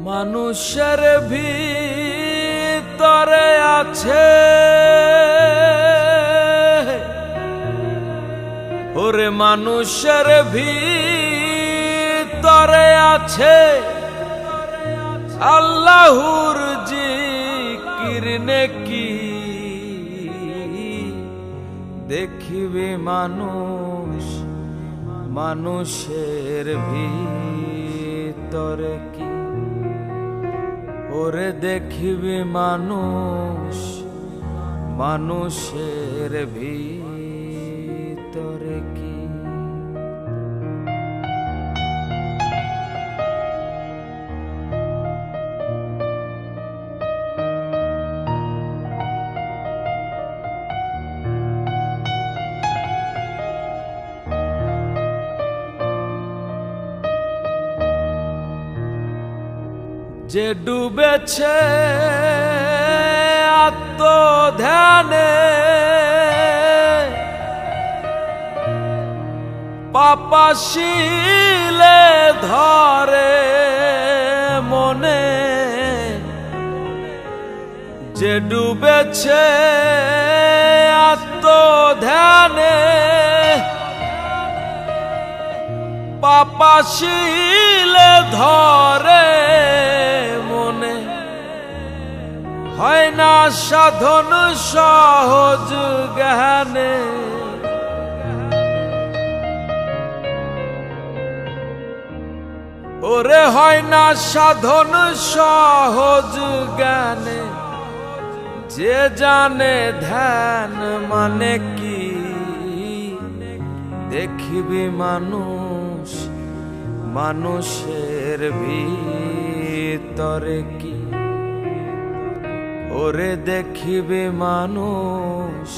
মানুষের ভিতরে আছে ওরে মানুষের ভিতরে আছে আল্লাহর জিকির নেকি দেখিবে মানুষ মানুষের ভিতরে কি ওরে দেখিবে মানুষ মানুষের ভিতরে কি যে ডুবেছে আত্মধ্যানে পাপাশীলে ধরে মনে যে ডুবেছে আত্মধ্যানে পাপাশীলে ধরে মনে হয় না সাধন সহজ জ্ঞানে ওরে হয় না সাধন সহজ জ্ঞানে যে জানে ধ্যান মানে কি দেখিবে মানুষ মানুষের ভিতরে কি ওরে দেখিবে মানুষ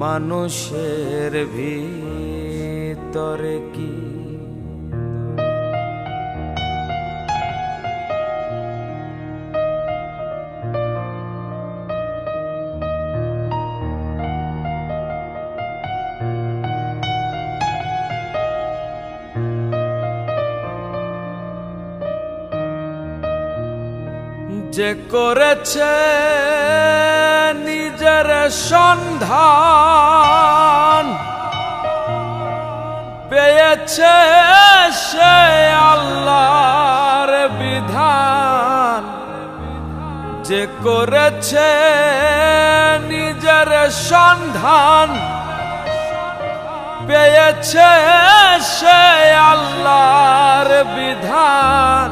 মানুষের ভিতরে কি যে করেছে নিজের সন্ধান পেয়েছে সে আল্লাহর বিধান যে করেছে নিজের সন্ধান পেয়েছে সে আল্লাহর বিধান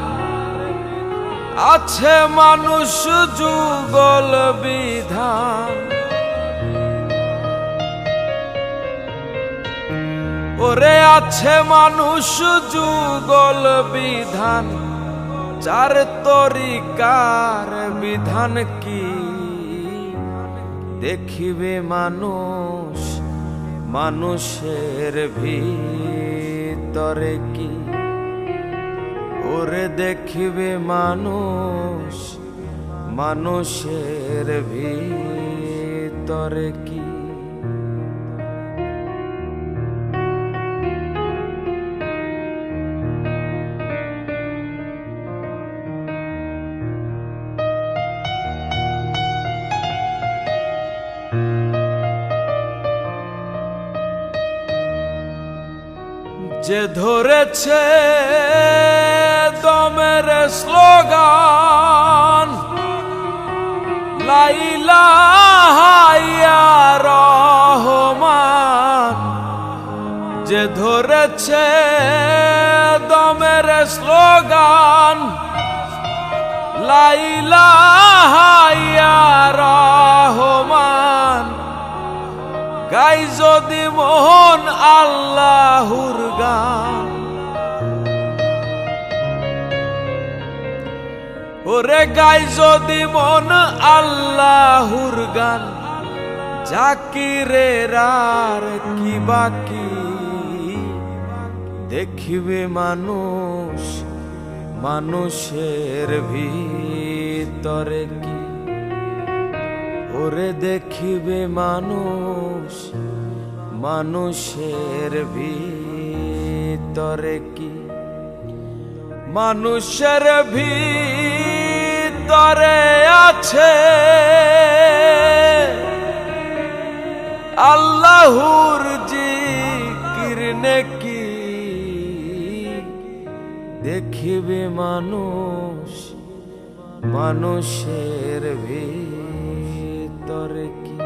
আছে মানুষ যুগল বিধান ওরে আছে মানুষ যুগল বিধান চার তরিকার বিধান কি দেখিবে মানুষ মানুষের ভিতরে কি ওরে দেখিবে মানুষ মানুষের ভিতরে কি যে ধরেছে দমের স্লোগান লা ইলাহা ইয়া রহমান যে ধরেছে দমের স্লোগান লা ইলাহা ইয়া রহমান গাই যদি মোহন আল্লাহর গান ওরে গাই যদি মন আল্লাহর গান জাকিরের আর কি বাকি দেখিবে মানুষ মানুষের ভিতরে কি ওরে দেখিবে মানুষ মানুষের ভিতরে কি মানুষের ভিতরে আছে আল্লাহর জিকির নেকি। দেখিবে মানুষ মানুষের ভিতরে কি,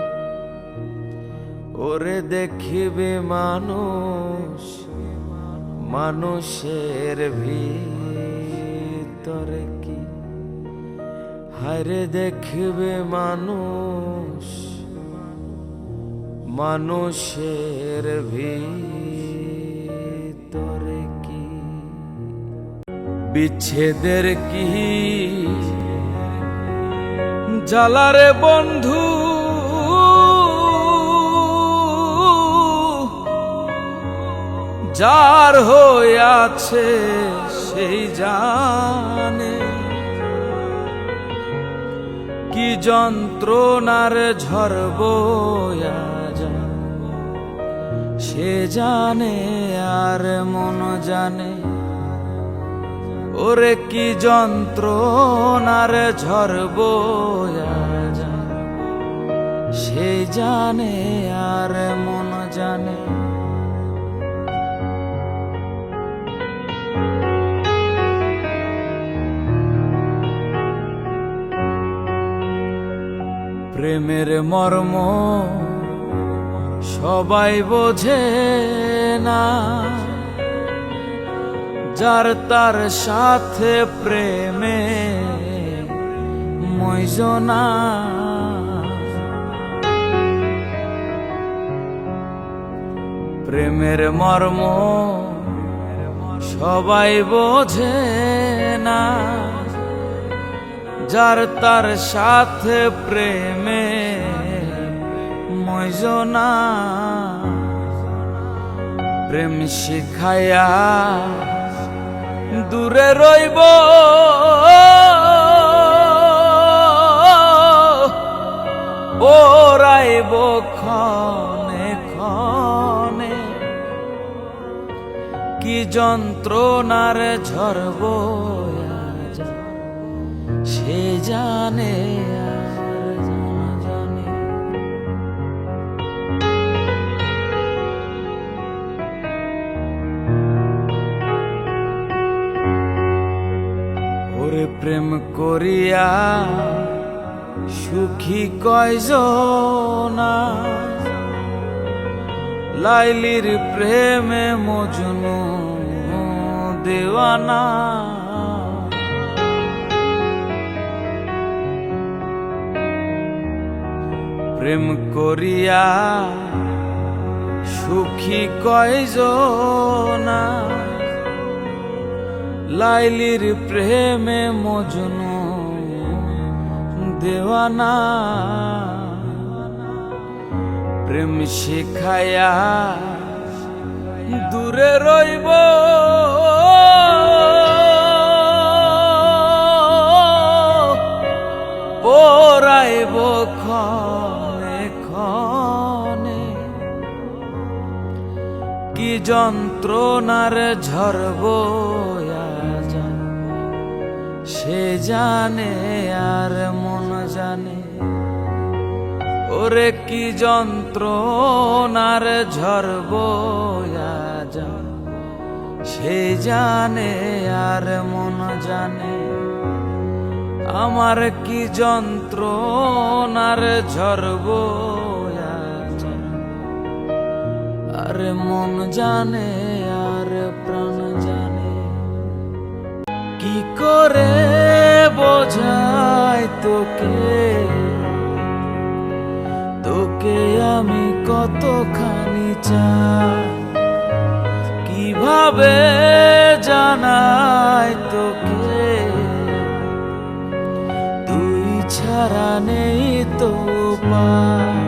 ওরে দেখিবে মানুষ মানুষের ভিতরে কি, হায়রে দেখিবে মানুষ মানুষের ভিতরে কি। বিচ্ছেদের কি জ্বালারে বন্ধু, যার হইয়াছে সেই জানে। কি যন্ত্রণার ঝড় বয়া যায় সে জানে আর মন জানে। ওরে কি যন্ত্রণার ঝড় বয়া যায় সে জানে আর মন জানে। প্রেমের মর্ম সবাই বোঝে না, যার তার সাথে প্রেমে মইজনা। প্রেমের মর্ম সবাই বোঝে না, যার তার সাথে প্রেমে মইজনা। প্রেম শিখাইয়া দূরে রইব ওরাইব ক্ষণে ক্ষণে। কি যন্ত্রণার ঝড় বয়া যায় সে জানে আর জানে। ওরে প্রেম করিয়া সুখী কয়জনা, লাইলির প্রেমে মজনু দেওয়ানা। প্রেম করিয়া সুখী কয়জনা, লাইলির প্রেমে মজনু দেওয়ানা। প্রেম শিখাইয়া দূরে রইব পরাইব ক্ষণে ক্ষণে। কি যন্ত্রণার ঝড় বয়া যায় সে জানে আর মন জানে। ওরে কি যন্ত্রণার ঝড় বয়া যায় সে জানে আর মন জানে। আমার কি যন্ত্রণার ঝড় বয়া যায় আর মন জানে আর প্রাণ জানে। কি করে বোঝাই তোকে, তোকে আমি কতখানি চাই। কিভাবে জানাই তোকে, তুই ছাড়া নেই তো উপায়,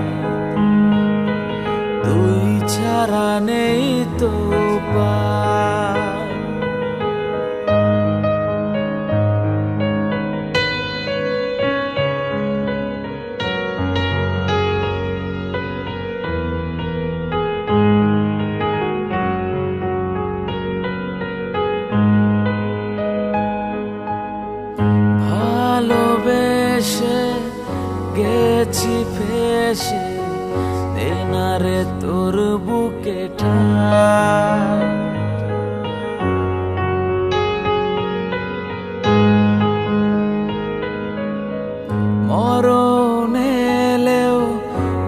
তুই ছাড়া নেই তো উপায়। হয়েছি ফেসে, দে না রে তোর বুকে ঠাই। মরণ এলেও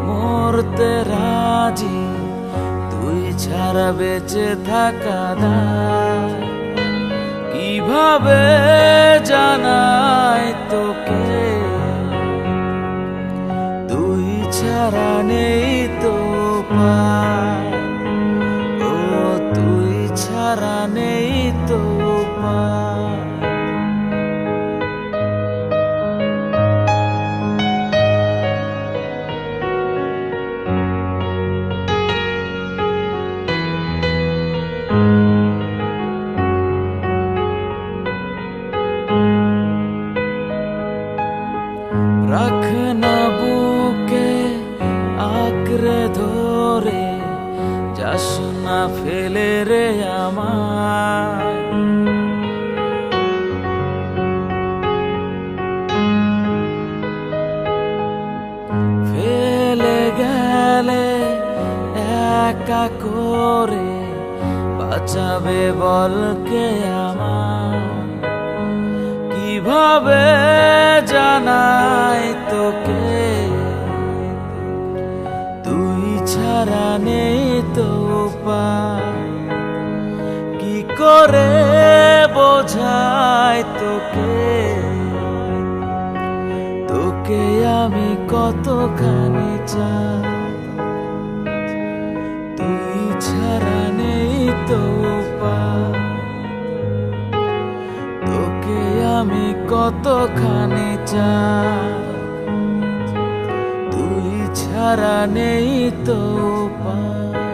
মরতে রাজি, তুই ছাড়া বেঁচে থাকা দায়। কিভাবে জানাই তোকে, তুই ছাড়া নেই তো উপায়। ও তুই ছাড়া নেই তো উপায়। রাখ না বুকে আঁকড়ে ধরে, যাস না ফেলে রে আমায়। ফেলে গেলে একা করে, বাঁচাবে বল কে আমায়। কিভাবে জানাই তোকে, তুই ছাড়া নেই তো উপায়। কি করে বোঝাই তোকে, তোকে আমি কতখানি চাই। তুই ছাড়া নেই তো উপায়, তোকে আমি কতখানি চাই। তুই ছাড়া নেই তো উপায়।